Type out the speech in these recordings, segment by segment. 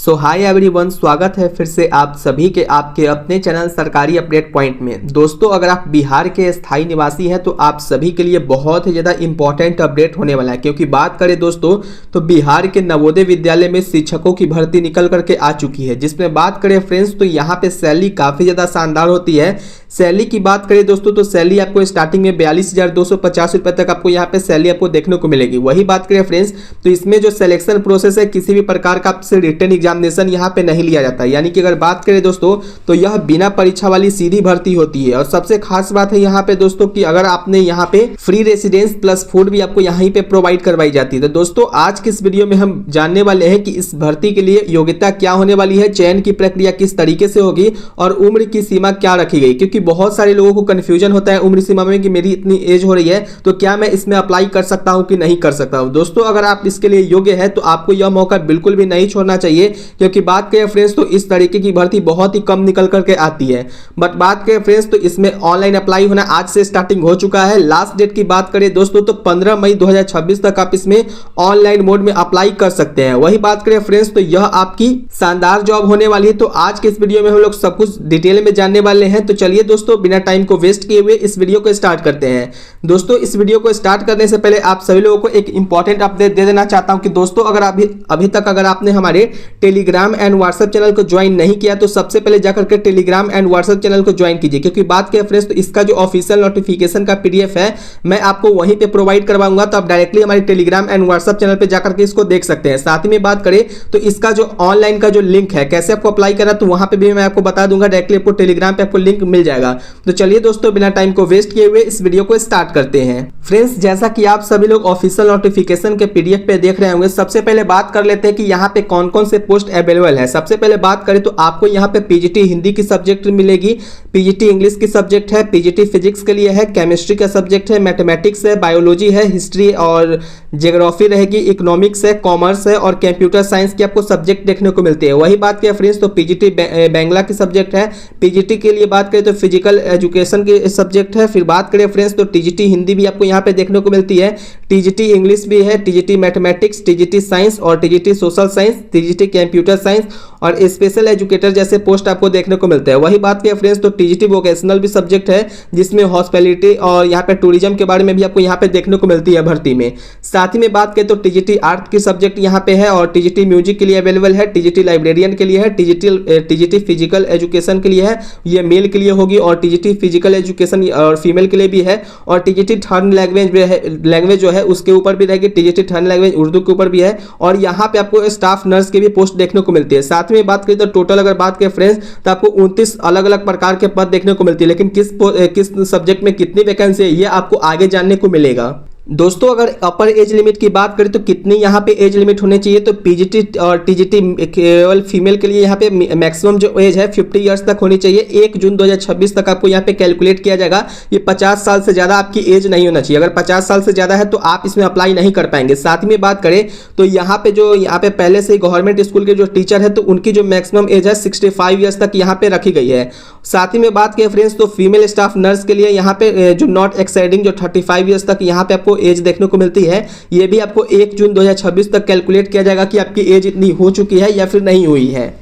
सो hi everyone, स्वागत है फिर से आप सभी के आपके अपने चैनल सरकारी अपडेट पॉइंट में। दोस्तों, अगर आप बिहार के स्थायी निवासी हैं तो आप सभी के लिए बहुत ही ज़्यादा इंपॉर्टेंट अपडेट होने वाला है, क्योंकि बात करें दोस्तों तो बिहार के नवोदय विद्यालय में शिक्षकों की भर्ती निकल करके आ चुकी है। जिसमें बात करें फ्रेंड्स तो यहाँ पे सैलरी काफ़ी ज़्यादा शानदार होती है। सैलरी की बात करें दोस्तों तो सैलरी आपको स्टार्टिंग में 42,250 रुपये तक आपको यहाँ पे सैलरी आपको देखने को मिलेगी। वही बात करें फ्रेंड्स तो इसमें जो सिलेक्शन प्रोसेस है, किसी भी प्रकार का आपसे रिटन एग्जामिनेशन यहाँ पे नहीं लिया जाता है। यानी कि अगर बात करें दोस्तों तो यह बिना परीक्षा वाली सीधी भर्ती होती है। और सबसे खास बात है यहाँ पे दोस्तों कि अगर आपने यहाँ पे फ्री रेसिडेंस प्लस फूड भी आपको यहीं पे प्रोवाइड करवाई जाती है। तो दोस्तों आज के इस वीडियो में हम जानने वाले हैं कि इस भर्ती के लिए योग्यता क्या होने वाली है, चयन की प्रक्रिया किस तरीके से होगी और उम्र की सीमा क्या रखी गई। क्योंकि बहुत सारे लोगों को कंफ्यूजन होता है उम्र सीमा में कि मेरी इतनी एज हो रही है तो क्या मैं इसमें अप्लाई कर सकता हूं कि नहीं कर सकता हूं। दोस्तों अगर आप इसके लिए योग्य है तो आपको यह मौका बिल्कुल भी नहीं छोड़ना चाहिए, क्योंकि बात करें फ्रेंड्स तो इस तरीके की भर्ती बहुत ही कम निकल करके आती है। बट बात करें फ्रेंड्स तो इसमें ऑनलाइन अप्लाई होना आज से स्टार्टिंग हो चुका है। लास्ट डेट की बात करें दोस्तों तो 15 मई 2026 तक आप इसमें ऑनलाइन मोड में अप्लाई कर सकते हैं। वही बात करें फ्रेंड्स तो यह आपकी शानदार जॉब होने वाली है। तो आज के इस वीडियो में हम लोग सब कुछ डिटेल में जानने वाले हैं। तो चलिए दोस्तों बिना टाइम को वेस्ट किए हुए इस वीडियो को स्टार्ट करते हैं। दोस्तों इस वीडियो को स्टार्ट करने से पहले आप सभी लोगों को एक इंपॉर्टेंट अपडेट दे देना चाहता हूं कि दोस्तों अगर अभी तक अगर आपने हमारे टेलीग्राम एंड व्हाट्सएप चैनल को ज्वाइन नहीं किया तो सबसे पहले जाकर के टेलीग्राम एंड व्हाट्सएप चैनल को ज्वाइन कीजिए। क्योंकि बात करें फ्रेंड्स तो इसका जो ऑफिशियल नोटिफिकेशन का पीडीएफ है मैं आपको वहीं पे प्रोवाइड करवाऊंगा, तो आप डायरेक्टली हमारे टेलीग्राम एंड व्हाट्सएप चैनल पे जाकर के इसको देख सकते हैं। साथ ही में बात करें तो इसका जो ऑनलाइन का जो लिंक है कैसे आपको अप्लाई करना तो वहां पे भी मैं आपको बता दूंगा, डायरेक्टली आपको टेलीग्राम पे आपको लिंक मिल जाएगा। तो चलिए दोस्तों बिना टाइम को वेस्ट किए हुए इस वीडियो को स्टार्ट करते हैं। फ्रेंड्स जैसा कि आप सभी लोग ऑफिशियल नोटिफिकेशन के पीडीएफ पे देख रहे होंगे, सबसे पहले बात कर लेते हैं कि यहाँ पे कौन कौन से पोस्ट अवेलेबल है। सबसे पहले बात करें तो आपको यहाँ पे पीजीटी हिंदी की सब्जेक्ट मिलेगी, पीजीटी इंग्लिश की सब्जेक्ट है, पीजीटी फिजिक्स के लिए है, केमिस्ट्री का सब्जेक्ट है, मैथमेटिक्स है, बायोलॉजी है, हिस्ट्री और ज्योग्राफी रहेगी, इकोनॉमिक्स है, कॉमर्स है और कंप्यूटर साइंस की आपको सब्जेक्ट देखने को मिलती है। वही बात करें फ्रेंड्स तो पीजीटी बांग्ला की सब्जेक्ट है, पीजीटी के लिए बात करें तो फिजिकल एजुकेशन की सब्जेक्ट है। फिर बात करें फ्रेंड्स तो टीजीटी हिंदी भी आपको यहाँ पे देखने को मिलती है, टीजीटी इंग्लिश भी है, टीजीटी मैथमेटिक्स, टीजीटी साइंस और TGT social science, TGT computer science और स्पेशल एजुकेटर जैसे पोस्ट आपको देखने को मिलते हैं। वही बात करें फ्रेंड्स तो टीजीटी वोकेशनल भी सब्जेक्ट है, जिसमें हॉस्पिटैलिटी और यहाँ पे टूरिज्म के बारे में भी आपको यहाँ पे देखने को मिलती है भर्ती में। साथ ही में बात करें तो टीजीटी आर्ट की सब्जेक्ट यहाँ पे है और टीजीटी म्यूजिक के लिए अवेलेबल है, टीजीटी लाइब्रेरियन के लिए है, टीजीटी फिजिकल एजुकेशन के लिए है, ये मेल के लिए होगी और टीजीटी फिजिकल एजुकेशन और फीमेल के लिए भी है और टीजीटी थर्ड लैंग्वेज जो है उसके ऊपर भी रहेगी, टीजीटी थर्ड लैंग्वेज उर्दू के ऊपर भी है और यहाँ पे आपको स्टाफ नर्स की भी पोस्ट देखने को मिलती है। साथ में बात करें तो टोटल अगर बात करें फ्रेंड्स तो आपको 29 अलग अलग प्रकार के पद देखने को मिलती है, लेकिन किस सब्जेक्ट में कितनी वैकेंसी है ये आपको आगे जानने को मिलेगा। दोस्तों अगर अपर एज लिमिट की बात करें तो कितनी यहाँ पे एज लिमिट होनी चाहिए तो पीजीटी और टीजीटी केवल फीमेल के लिए यहाँ पे मैक्सिमम जो एज है 50 इयर्स तक होनी चाहिए। 1 जून 2026 तक आपको यहाँ पे कैलकुलेट किया जाएगा। ये 50 साल से ज़्यादा आपकी एज नहीं होना चाहिए। अगर 50 साल से ज़्यादा है तो आप इसमें अप्लाई नहीं कर पाएंगे। साथ ही में बात करें तो यहाँ पे पहले से गवर्नमेंट स्कूल के जो टीचर है तो उनकी जो मैक्सिमम एज है 65 ईयर्स तक यहाँ पे रखी गई है। साथ ही में बात करें फ्रेंड्स तो फीमेल स्टाफ नर्स के लिए यहाँ पे जो नॉट एक्साइडिंग जो 35 ईयर्स तक यहाँ पे आपको एज देखने को मिलती है। ये भी आपको 1 जून 2026 तक कैलकुलेट किया जाएगा कि आपकी एज इतनी हो चुकी है या फिर नहीं हुई है।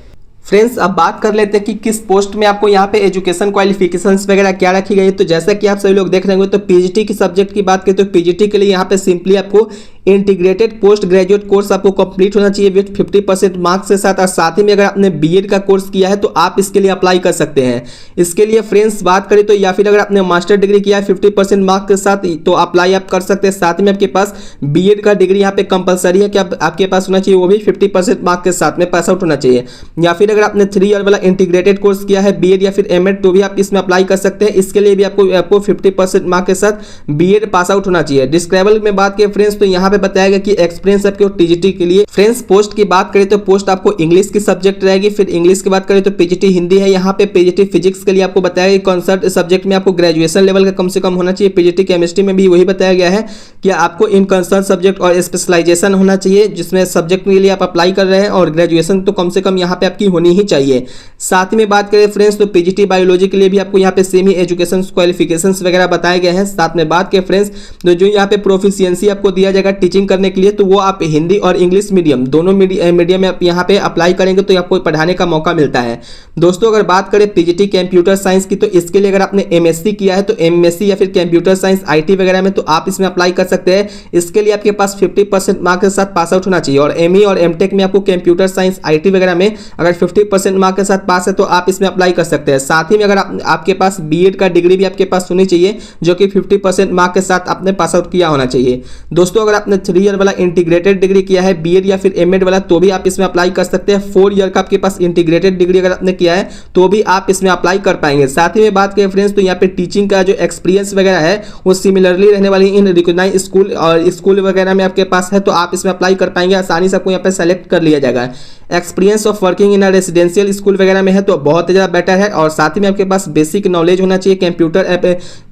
फ्रेंड्स अब बात कर लेते हैं कि किस पोस्ट में आपको यहाँ पे एजुकेशन क्वालिफिकेशंस वगैरह क्या रखी गई है। तो जैसा कि आप सभी लोग देख रहे होंगे तो पीजीटी की सब्जेक्ट की बात करें तो पीजीटी के लिए यहाँ पे सिंपली आपको इंटीग्रेटेड पोस्ट ग्रेजुएट कोर्स आपको कंप्लीट होना चाहिए विथ 50% मार्क्स के साथ। और साथ ही में अगर आपने बीएड का कोर्स किया है तो आप इसके लिए अप्लाई कर सकते हैं। इसके लिए फ्रेंड्स बात करें तो या फिर अगर आपने मास्टर डिग्री किया है 50% मार्क्स के साथ तो अप्लाई आप कर सकते हैं। साथ में आपके पास बीएड का डिग्री यहाँ पे कंपलसरी है कि आपके पास होना चाहिए, वो भी 50% मार्क्स के साथ में पास आउट होना चाहिए। या फिर अगर आपने 3 ईयर वाला इंटीग्रेटेड कोर्स किया है बीएड या फिर एमएड तो भी आप इसमें अप्लाई कर सकते हैं। इसके लिए भी आपको 50% मार्क्स के साथ बीएड पास आउट होना चाहिए। डिस्क्राइबल में बात करें फ्रेंड्स तो यहाँ पे बताया गया कि एक्सपीरियंस आपके टीजीटी के लिए फ्रेंड्स पोस्ट की बात करें तो पोस्ट आपको इंग्लिश की सब्जेक्ट रहेगी। फिर इंग्लिश की बात करें तो पीजीटी हिंदी है, यहाँ पे पीजीटी फिजिक्स के लिए आपको बताया गया कॉन्सेप्ट सब्जेक्ट में आपको ग्रेजुएशन लेवल का कम से कम होना चाहिए। पीजीटी केमिस्ट्री में भी वही बताया गया है कि आपको इन कंसर्न सब्जेक्ट और स्पेशलाइजेशन होना चाहिए जिसमें सब्जेक्ट के लिए आप अप्लाई कर रहे हैं और ग्रेजुएशन तो कम से कम यहाँ पे आपकी होनी ही चाहिए। साथ ही में बात करें फ्रेंड्स तो पीजीटी बायोलॉजी के लिए भी आपको यहाँ पे सेम ही एजुकेशन क्वालिफिकेशंस वगैरह बताए गए हैं। साथ में बात करें फ्रेंड्स तो जो यहाँ पे प्रोफिशिएंसी आपको दिया जाएगा टीचिंग करने के लिए, तो वो आप हिंदी और इंग्लिश मीडियम दोनों मीडियम में आप यहाँ पे अप्लाई करेंगे तो आपको पढ़ाने का मौका मिलता है। दोस्तों अगर बात करें पीजीटी कंप्यूटर साइंस की, तो इसके लिए अगर आपने एमएससी किया है तो एमएससी या फिर कंप्यूटर साइंस आईटी वगैरह में, तो आप इसमें अप्लाई कर सकते हैं। इसके लिए आपके पास 50% मार्क के साथ पास आउट होना चाहिए। और एमई और एमटेक में आपको कंप्यूटर साइंस आईटी वगैरह में अगर 50% मार्क के साथ पास है तो आप इसमें अप्लाई कर सकते हैं। साथ ही में अगर आपके पास बीएड का डिग्री भी आपके पास होनी चाहिए, जो कि 50% मार्क के साथ आपने पास आउट किया होना चाहिए। दोस्तों अगर आपने 3 ईयर वाला इंटीग्रेटेड डिग्री किया है बीएड या फिर एमएड वाला, तो भी आप इसमें अप्लाई कर सकते हैं। 4 ईयर का आपके पास इंटीग्रेटेड डिग्री अगर आपने किया है तो भी आप इसमें अप्लाई कर पाएंगे। साथ ही में बात करें फ्रेंड्स, तो यहाँ पे टीचिंग का जो एक्सपीरियंस वगैरह है वो सिमिलरली रहने वाली इन रिकॉग्नाइज्ड स्कूल और स्कूल वगैरह में आपके पास है, तो आप इसमें अप्लाई कर पाएंगे। आसानी से आपको यहाँ पे सेलेक्ट कर लिया जाएगा। Experience of working in a residential school वगैरह में है तो बहुत ज़्यादा बेटर है। और साथ ही में आपके पास बेसिक नॉलेज होना चाहिए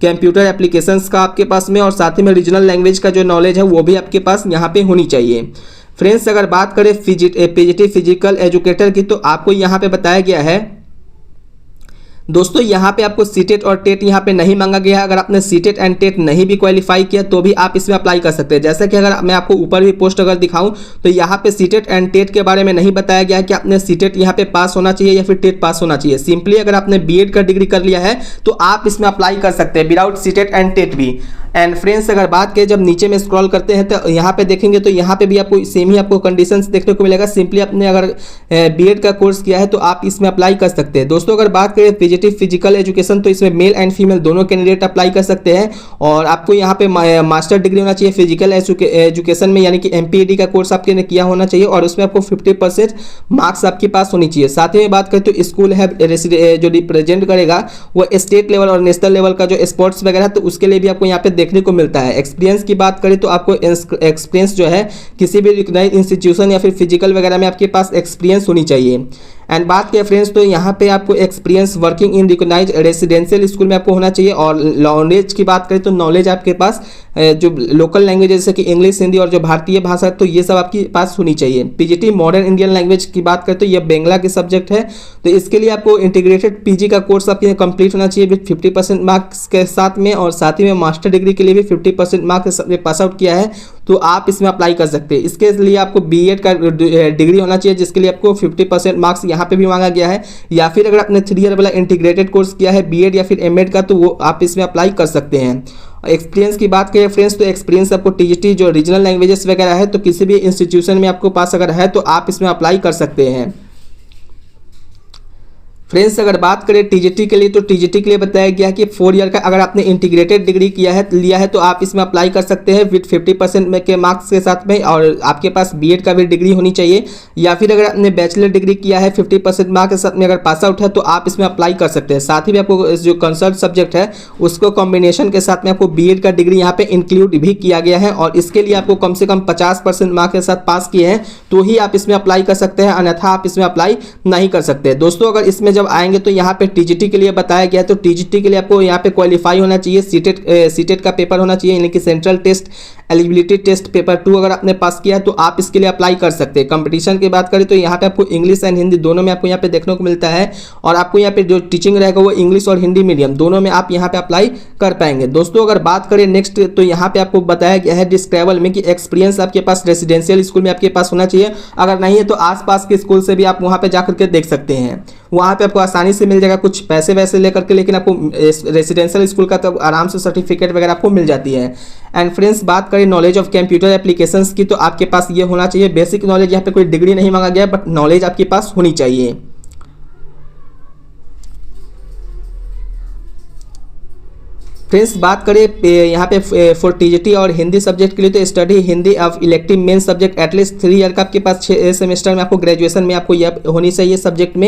कंप्यूटर एप्लीकेशंस का आपके पास में, और साथ ही में रीजनल लैंग्वेज का जो नॉलेज है वो भी आपके पास यहाँ पे होनी चाहिए। फ्रेंड्स अगर बात करें पीजीटी फिजिकल एजुकेटर की, तो आपको यहाँ पे बताया गया है दोस्तों, यहाँ पे आपको सीटेट और टेट यहाँ पे नहीं मांगा गया है। अगर आपने सीटेट एंड टेट नहीं भी क्वालिफाई किया तो भी आप इसमें अप्लाई कर सकते हैं। जैसे कि अगर मैं आपको ऊपर भी पोस्ट अगर दिखाऊं तो यहाँ पे सीटेट एंड टेट के बारे में नहीं बताया गया है कि आपने सीटेट यहाँ पे पास होना चाहिए या फिर टेट पास होना चाहिए। सिंपली अगर आपने बीएड का डिग्री कर लिया है तो आप इसमें अप्लाई कर सकते हैं विदाउट सीटेट एंड टेट भी। एंड फ्रेंड्स अगर बात करें, जब नीचे में स्क्रॉल करते हैं तो यहाँ पे देखेंगे तो यहाँ पे भी आपको सेम ही आपको कंडीशंस देखने को मिलेगा। सिंपली आपने अगर बीएड का कोर्स किया है तो आप इसमें अप्लाई कर सकते हैं। दोस्तों अगर बात करें पीजीटी फिजिकल एजुकेशन, तो इसमें मेल एंड फीमेल दोनों कैंडिडेट अप्लाई कर सकते हैं। और आपको यहाँ पे मास्टर डिग्री होना चाहिए फिजिकल एजुकेशन में, यानी कि एमपीईडी का कोर्स आपने किया होना चाहिए, और उसमें आपको 50% मार्क्स आपके पास होनी चाहिए। साथ ही में बात करें तो स्कूल है जो रिप्रेजेंट करेगा वो स्टेट लेवल और नेशनल लेवल का जो स्पोर्ट्स वगैरह, तो उसके लिए भी आपको यहाँ पे देखने को मिलता है। एक्सपीरियंस की बात करें तो आपको एक्सपीरियंस जो है किसी भी रिकॉग्नाइज्ड इंस्टीट्यूशन या फिर फिजिकल वगैरह में आपके पास एक्सपीरियंस होनी चाहिए। एंड बात करें फ्रेंड्स, तो यहाँ पे आपको experience working in recognised residential school में आपको होना चाहिए। और नॉलेज की बात करें तो नॉलेज आपके पास जो लोकल लैंग्वेज जैसे कि इंग्लिश, हिंदी और जो भारतीय भाषा, तो ये सब आपके पास होनी चाहिए। पीजीटी मॉडर्न इंडियन लैंग्वेज की बात करें तो ये बंगला की सब्जेक्ट है, तो इसके लिए आपको इंटीग्रेटेड पीजी का कोर्स आपके कंप्लीट होना चाहिए विद 50% मार्क्स के साथ में। और साथ ही में मास्टर डिग्री के लिए भी 50% मार्क्स पास आउट किया है तो आप इसमें अप्लाई कर सकते हैं। इसके लिए आपको बीएड का डिग्री होना चाहिए, जिसके लिए आपको 50% मार्क्स यहाँ पे भी मांगा गया है। या फिर अगर आपने 3 ईयर वाला इंटीग्रेटेड कोर्स किया है बीएड या फिर एमएड का, तो वो आप इसमें अप्लाई कर सकते हैं। एक्सपीरियंस की बात करें फ्रेंड्स, तो एक्सपीरियंस आपको टीजीटी जो रीजनल लैंग्वेजेस वगैरह है, तो किसी भी इंस्टीट्यूशन में आपको पास अगर है तो आप इसमें अप्लाई कर सकते हैं। फ्रेंड्स अगर बात करें टीजीटी के लिए, तो टीजीटी के लिए बताया गया है कि 4 ईयर का अगर आपने इंटीग्रेटेड डिग्री लिया है तो आप इसमें अप्लाई कर सकते हैं विद 50% के मार्क्स के साथ में, और आपके पास बीएड का भी डिग्री होनी चाहिए। या फिर अगर आपने बैचलर डिग्री किया है 50% मार्क्स के साथ में अगर पास आउट है तो आप इसमें अप्लाई कर सकते हैं। साथ ही में आपको जो कंसर्न सब्जेक्ट है उसको कॉम्बिनेशन के साथ में आपको बीएड का डिग्री यहाँ पे इंक्लूड भी किया गया है, और इसके लिए आपको कम से कम 50% मार्क्स के साथ पास किए हैं तो ही आप इसमें अप्लाई कर सकते हैं, अन्यथा आप इसमें अप्लाई नहीं कर सकते। दोस्तों अगर इसमें जब आएंगे तो यहाँ पे टीजीटी के लिए बताया गया है, तो टीजीटी के लिए आपको यहाँ पे क्वालिफाई होना चाहिए, सीटेट का पेपर होना चाहिए, यानी कि central test eligibility test paper 2 अगर आपने पास किया है तो आप इसके लिए अप्लाई कर सकते हैं। कंपटीशन की बात करें तो यहाँ पे आपको इंग्लिश एंड हिंदी दोनों में आपको यहाँ पे देखने को मिलता है, और आपको यहाँ पे जो टीचिंग रहेगा वो इंग्लिश और हिंदी मीडियम दोनों में आप यहाँ पे अप्लाई कर पाएंगे। दोस्तों अगर बात करें नेक्स्ट, तो यहाँ पे आपको बताया गया है डिस्क्राइबल में कि एक्सपीरियंस आपके पास रेसिडेंशियल स्कूल में आपके पास होना चाहिए। अगर नहीं है तो आसपास के स्कूल से भी आप वहाँ पे जाकर के देख सकते हैं, वहाँ पे आपको आसानी से मिल जाएगा, कुछ पैसे वैसे लेकर के, लेकिन आपको रेसिडेंशियल स्कूल का तो आराम से सर्टिफिकेट वगैरह आपको मिल जाती है। एंड फ्रेंड्स बात करें नॉलेज ऑफ कंप्यूटर एप्लीकेशंस की, तो आपके पास ये होना चाहिए बेसिक नॉलेज। यहाँ पे कोई डिग्री नहीं मांगा गया, बट नॉलेज आपके पास होनी चाहिए। फ्रेंड्स बात करें यहाँ पे फॉर टीजीटी और हिंदी सब्जेक्ट के लिए, तो study Hindi of elective main subject at least 3 year का आपके पास 6 सेमेस्टर में आपको ग्रेजुएशन में आपको यह होनी चाहिए सब्जेक्ट में।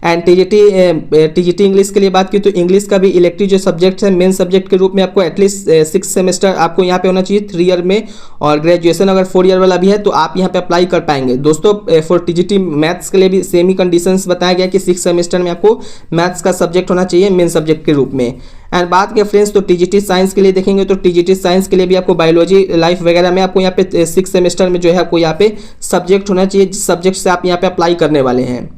एंड टीजीटी इंग्लिश के लिए बात की तो इंग्लिश का भी इलेक्टिव जो सब्जेक्ट है मेन सब्जेक्ट के रूप में आपको एटलीस्ट 6 सेमेस्टर आपको यहाँ पे होना चाहिए 3 ईयर में, और ग्रेजुएशन अगर 4 ईयर वाला भी है तो आप यहाँ पे अप्लाई कर पाएंगे। दोस्तों फॉर टीजीटी मैथ्स के लिए भी सेम ही कंडीशंस बताया गया कि 6 सेमेस्टर में आपको मैथ्स का सब्जेक्ट होना चाहिए मेन सब्जेक्ट के रूप में। एंड बात करें फ्रेंड्स, तो टीजीटी साइंस के लिए देखेंगे तो टीजीटी साइंस के लिए भी आपको बायोलॉजी लाइफ वगैरह में आपको यहाँ पे 6 सेमेस्टर में जो है आपको यहाँ पे सब्जेक्ट होना चाहिए, जिस सब्जेक्ट से आप यहाँ पे अप्लाई करने वाले हैं।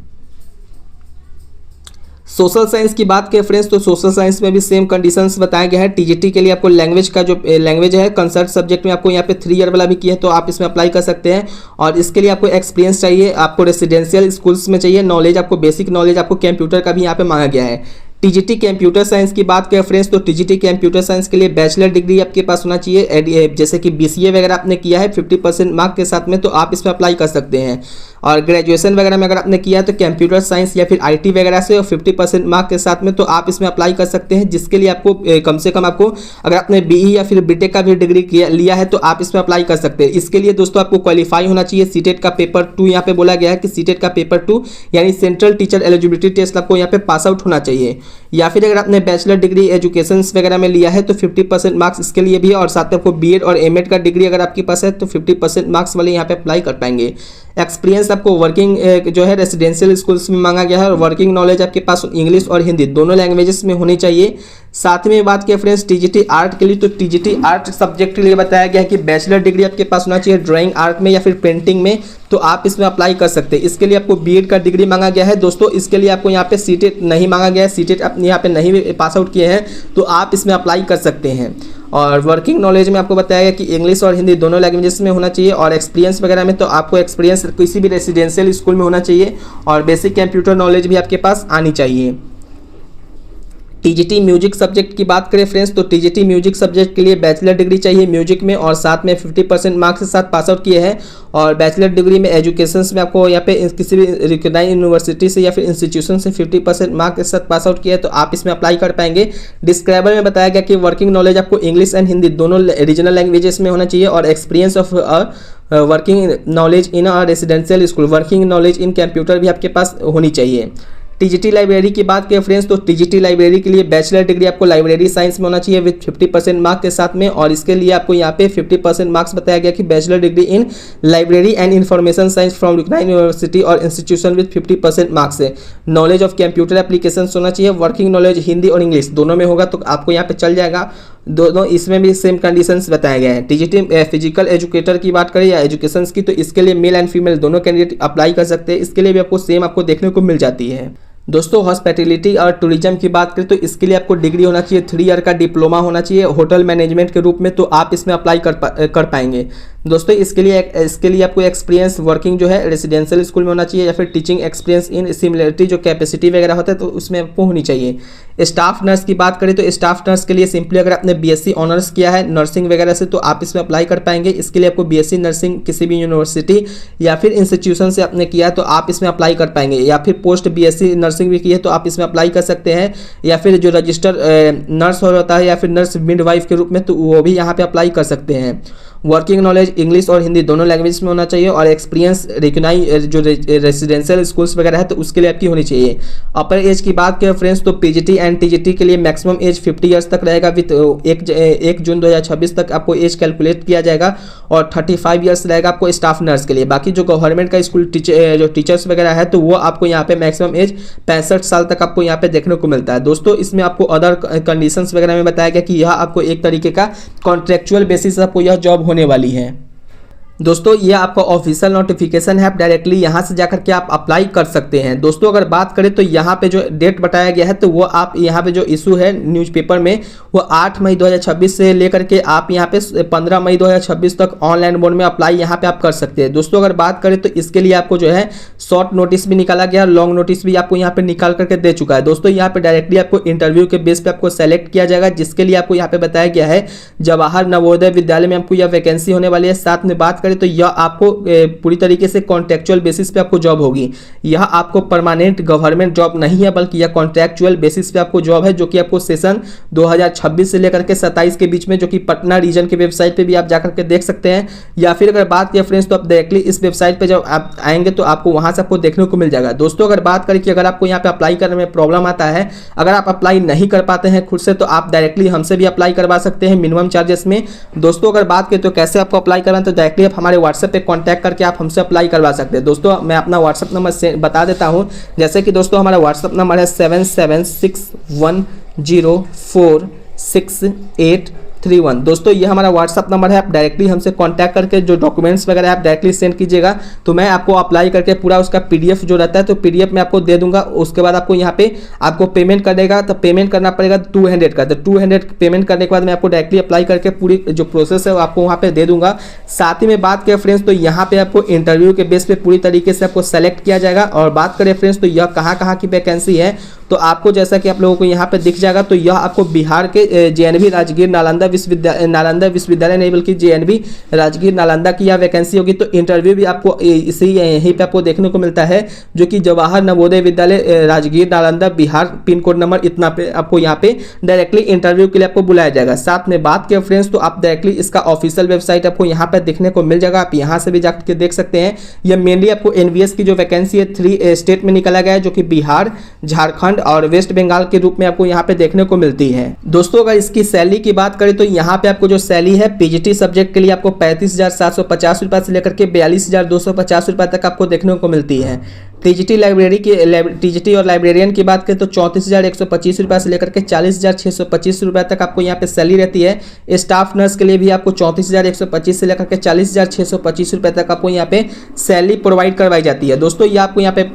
सोशल साइंस की बात करें फ्रेंड्स तो सोशल साइंस में भी सेम कंडीशंस बताया गया है। टीजीटी के लिए आपको लैंग्वेज का जो लैंग्वेज है कंसर्ट सब्जेक्ट में आपको यहाँ पे 3 ईयर वाला भी किया है तो आप इसमें अप्लाई कर सकते हैं। और इसके लिए आपको एक्सपीरियंस चाहिए, आपको रेसिडेंशियल स्कूल्स में चाहिए, नॉलेज आपको बेसिक नॉलेज आपको कंप्यूटर का भी यहाँ पे मांगा गया है। टीजीटी कंप्यूटर साइंस की बात करें फ्रेंड्स तो टीजीटी कंप्यूटर साइंस के लिए बैचलर डिग्री आपके पास होना चाहिए। जैसे कि बीसीए वगैरह आपने किया है 50% मार्क के साथ में तो आप इसमें अप्लाई कर सकते हैं। और ग्रेजुएशन वगैरह में अगर आपने किया है तो कंप्यूटर साइंस या फिर आईटी वगैरह से और 50% मार्क के साथ में तो आप इसमें अप्लाई कर सकते हैं। जिसके लिए आपको कम से कम आपको अगर आपने बीई या फिर बीटेक का भी डिग्री लिया है तो आप इसमें अप्लाई कर सकते हैं। इसके लिए दोस्तों आपको क्वालिफाई होना चाहिए। सीटेट का पेपर 2 यहाँ पे बोला गया है कि सीटेट का पेपर 2 यानी सेंट्रल टीचर एलिजिबिलिटी टेस्ट आपको यहाँ पे पास आउट होना चाहिए। या फिर अगर आपने बैचलर डिग्री एजुकेशन वगैरह में लिया है तो 50% मार्क्स इसके लिए भी है। और साथ में आपको बीएड और एमएड का डिग्री अगर आपके पास है तो 50% मार्क्स वाले यहाँ पे अप्लाई कर पाएंगे। एक्सपीरियंस आपको वर्किंग जो है रेसिडेंशियल स्कूल्स में मांगा गया है। और वर्किंग नॉलेज आपके पास इंग्लिश और हिंदी दोनों लैंग्वेजेस में होनी चाहिए। साथ में बात किया फ्रेंड्स टीजीटी आर्ट के लिए तो टीजीटी आर्ट सब्जेक्ट के लिए बताया गया है कि बैचलर डिग्री आपके पास होना चाहिए ड्राइंग आर्ट में या फिर पेंटिंग में तो आप इसमें अप्लाई कर सकते हैं। इसके लिए आपको बीएड का डिग्री मांगा गया है दोस्तों। इसके लिए आपको यहाँ पे सीटेट नहीं मांगा गया है, सीटेट आप यहाँ पे नहीं पास आउट किए हैं तो आप इसमें अप्लाई कर सकते हैं। और वर्किंग नॉलेज में आपको बताया गया कि इंग्लिश और हिंदी दोनों लैंग्वेजेस में होना चाहिए। और एक्सपीरियंस वगैरह में तो आपको एक्सपीरियंस किसी भी रेसिडेंशियल स्कूल में होना चाहिए और बेसिक कंप्यूटर नॉलेज भी आपके पास आनी चाहिए। टीजीटी म्यूजिक सब्जेक्ट की बात करें फ्रेंड्स तो टीजीटी म्यूजिक सब्जेक्ट के लिए बैचलर डिग्री चाहिए म्यूजिक में और साथ में 50% मार्क्स के साथ पास आउट किए हैं। और बैचलर डिग्री में एजुकेशन में आपको यहाँ पे किसी भी रिकॉग्नाइज्ड यूनिवर्सिटी से या फिर इंस्टीट्यूशन से 50% मार्क्स के साथ पास आउट किया है तो आप इसमें अप्लाई कर पाएंगे। डिस्क्राइबर में बताया गया कि वर्किंग नॉलेज आपको इंग्लिश एंड हिंदी दोनों रीजनल लैंग्वेजेस में होना चाहिए। और experience of working knowledge in a residential school, working knowledge in computer भी आपके पास होनी चाहिए। टीजीटी लाइब्रेरी की बात करें फ्रेंड्स तो टीजीटी लाइब्रेरी के लिए बैचलर डिग्री आपको लाइब्रेरी साइंस में होना चाहिए विद 50% मार्क्स के साथ में। और इसके लिए आपको यहाँ पे 50% मार्क्स बताया गया कि bachelor degree in library and information science from recognised university और इंस्टीट्यूशन विद 50% मार्क्स है। नॉलेज ऑफ कंप्यूटर एप्लीकेशन होना चाहिए। वर्किंग नॉलेज हिंदी और इंग्लिश दोनों में होगा तो आपको यहाँ पे चल जाएगा। दोनों इसमें भी सेम कंडीशंस बताए गए हैं। टीजीटी फिजिकल एजुकेटर की बात करें या एजुकेशन की तो इसके लिए मेल एंड फीमेल दोनों कैंडिडेट अप्लाई कर सकते हैं। इसके लिए भी आपको सेम आपको देखने को मिल जाती है। दोस्तों हॉस्पिटैलिटी और टूरिज्म की बात करें तो इसके लिए आपको डिग्री होना चाहिए 3 ईयर का डिप्लोमा होना चाहिए होटल मैनेजमेंट के रूप में तो आप इसमें अप्लाई कर पाएंगे। दोस्तों इसके लिए आपको एक्सपीरियंस वर्किंग जो है रेसिडेंशियल स्कूल में होना चाहिए या फिर टीचिंग एक्सपीरियंस इन सिमिलरिटी जो कैपेसिटी वगैरह होता है तो उसमें आपको होनी चाहिए। स्टाफ नर्स की बात करें तो स्टाफ नर्स के लिए सिंपली अगर आपने बीएससी ऑनर्स किया है नर्सिंग वगैरह से तो आप इसमें अप्लाई कर पाएंगे। इसके लिए आपको बीएससी नर्सिंग किसी भी यूनिवर्सिटी या फिर इंस्टीट्यूशन से आपने किया है तो आप इसमें अप्लाई कर पाएंगे। या फिर पोस्ट बीएससी नर्सिंग भी की है तो आप इसमें अप्लाई कर सकते हैं। या फिर जो रजिस्टर नर्स होता है या फिर नर्स मिडवाइफ के रूप में तो वो भी यहाँ पे अप्लाई कर सकते हैं। वर्किंग नॉलेज इंग्लिश और हिंदी दोनों लैंग्वेज में होना चाहिए। और एक्सपीरियंस रिकॉग्नाइज जो रेसिडेंशियल स्कूल्स वगैरह है तो उसके लिए आपकी होनी चाहिए। अपर एज की बात करें फ्रेंड्स तो पीजीटी एंड टीजीटी के लिए मैक्सिमम एज 50 ईयर्स तक रहेगा विद 1 जून 2026 तक आपको एज कैलकुलेट किया जाएगा। और 35 ईयर्स रहेगा आपको स्टाफ नर्स के लिए। बाकी जो गवर्नमेंट का स्कूल जो टीचर्स वगैरह है तो वो आपको यहाँ पे मैक्सिमम एज 65 साल तक आपको यहाँ पे देखने को मिलता है। दोस्तों इसमें आपको अदर कंडीशंस वगैरह में बताया गया कि यह आपको एक तरीके का कॉन्ट्रेक्चुअल बेसिस आपको यह जॉब होने वाली है। दोस्तों ये आपका ऑफिशियल नोटिफिकेशन है, आप डायरेक्टली यहाँ से जाकर के आप अप्लाई कर सकते हैं। दोस्तों अगर बात करें तो यहाँ पे जो डेट बताया गया है तो वो आप यहाँ पे जो इशू है न्यूज़पेपर में वो 8 मई 2026 से लेकर के आप यहाँ पे 15 मई 2026 तक ऑनलाइन मोड में अप्लाई यहाँ पे आप कर सकते हैं। दोस्तों अगर बात करें तो इसके लिए आपको जो है शॉर्ट नोटिस भी निकाला गया, लॉन्ग नोटिस भी आपको यहाँ पे निकाल करके दे चुका है। दोस्तों यहाँ पे डायरेक्टली आपको इंटरव्यू के बेस पे आपको सेलेक्ट किया जाएगा, जिसके लिए आपको यहाँ पे बताया गया है जवाहर नवोदय विद्यालय में आपको यह वैकेंसी होने वाली है। साथ में बात तो यह आपको पूरी तरीके से कॉन्ट्रेक्चुअल बेसिस पे आपको जॉब होगी। यह आपको परमानेंट गवर्नमेंट जॉब नहीं है बल्कि यह कॉन्ट्रेक्चुअल बेसिस पे आपको जॉब है, जो कि आपको सेशन 2026 से लेकर के 27 के बीच में, जो कि पटना रीजन के वेबसाइट पे भी आप जाकर के देख सकते हैं। या फिर अगर बात करें फ्रेंड्स तो आप डायरेक्टली इस वेबसाइट पे जब आप आएंगे तो आपको वहां से आपको देखने को मिल जाएगा। दोस्तों अगर बात करें कि अगर आपको यहाँ पे अप्लाई करने में प्रॉब्लम आता है, अगर आप अप्लाई नहीं कर पाते हैं खुद से, तो आप डायरेक्टली हमसे भी अप्लाई करवा सकते हैं मिनिमम चार्जेस में। दोस्तों अगर बात करें तो कैसे आपको अप्लाई करना है, तो डायरेक्टली आप हमारे व्हाट्सएप पे कांटेक्ट करके आप हमसे अप्लाई करवा सकते हैं। दोस्तों मैं अपना व्हाट्सएप नंबर बता देता हूं, जैसे कि दोस्तों हमारा व्हाट्सएप नंबर है 77610468 31। दोस्तों ये हमारा व्हाट्सअप नंबर है, आप डायरेक्टली हमसे कांटेक्ट करके जो डॉक्यूमेंट्स वगैरह आप डायरेक्टली सेंड कीजिएगा, तो मैं आपको अप्लाई करके पूरा उसका पीडीएफ जो रहता है तो पीडीएफ में आपको दे दूंगा। उसके बाद आपको यहाँ पे आपको पेमेंट करेगा, तो पेमेंट करना पड़ेगा 200 का। तो 200 पेमेंट करने के बाद मैं आपको डायरेक्टली अप्लाई करके पूरी जो प्रोसेस है वो आपको वहाँ पे दे दूंगा। साथ ही में बात करें फ्रेंड्स, तो यहाँ पे आपको इंटरव्यू के बेस पे पूरी तरीके से आपको सेलेक्ट किया जाएगा। और बात करें फ्रेंड्स, तो यह कहाँ की वैकेंसी है, तो आपको जैसा कि आप लोगों को यहाँ पे दिख जाएगा, तो यह आपको बिहार के जेएनवी राजगीर नालंदा विश्वविद्यालय नहीं बल्कि जेएनवी राजगीर नालंदा की यह वैकेंसी होगी। तो इंटरव्यू भी आपको इसी यहीं पे आपको देखने को मिलता है, जो कि Jawahar Navodaya Vidyalaya Rajgir Nalanda Bihar, pin code number इतना पे आपको यहाँ पे डायरेक्टली इंटरव्यू के लिए आपको बुलाया जाएगा। साथ में बात करें फ्रेंड्स, तो आप डायरेक्टली इसका ऑफिशियल वेबसाइट आपको यहाँ पे देखने को मिल जाएगा, आप यहाँ से भी जाकर देख सकते हैं। यह मेनली आपको एनवीएस की जो वैकेंसी है 3 स्टेट में निकाला गया है, जो कि बिहार, झारखंड और वेस्ट बंगाल के रूप में आपको यहाँ पे देखने को मिलती है। दोस्तों अगर इसकी सैलरी की बात करें, तो यहाँ पे आपको जो सैलरी है पीजीटी सब्जेक्ट के लिए आपको 35,750 रुपए से लेकर के 42,250 रुपए तक आपको देखने को मिलती है। टीजीटी और लाइब्रेरियन की बात करें तो 34,125 रुपये से लेकर के 40,625 रुपये तक आपको यहाँ पे सैलरी रहती है। स्टाफ नर्स के लिए भी आपको 34,125 से लेकर के 40,625 रुपये तक आपको यहाँ पे सैलरी प्रोवाइड करवाई जाती है। दोस्तों ये आपको यहाँ पे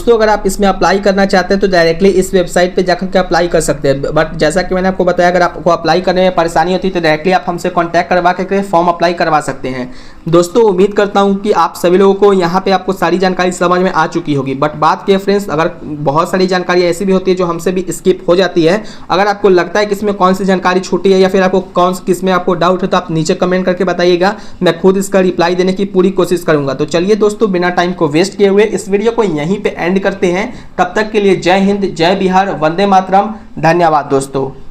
अगर आप इसमें अप्लाई करना चाहते हैं तो डायरेक्टली इस वेबसाइट पे जाकर के अप्लाई कर सकते हैं। बट जैसा कि मैंने आपको बताया, अगर आपको अप्लाई करने में परेशानी होती है तो डायरेक्टली आप हमसे कॉन्टैक्ट करवा के फॉर्म अप्लाई करवा सकते हैं। दोस्तों उम्मीद करता हूँ कि आप सभी लोगों को यहाँ पे आपको सारी जानकारी समझ में आ चुकी होगी। बट बात की फ्रेंड्स, अगर बहुत सारी जानकारी ऐसी भी होती है जो हमसे भी स्किप हो जाती है, अगर आपको लगता है कि इसमें कौन सी जानकारी छूटी है या फिर आपको किसमें आपको डाउट है, तो आप नीचे कमेंट करके बताइएगा, मैं खुद इसका रिप्लाई देने की पूरी कोशिश करूंगा। तो चलिए दोस्तों, बिना टाइम को वेस्ट किए हुए इस वीडियो को यहीं पे एंड करते हैं। तब तक के लिए जय हिंद, जय बिहार, वंदे मातरम, धन्यवाद दोस्तों।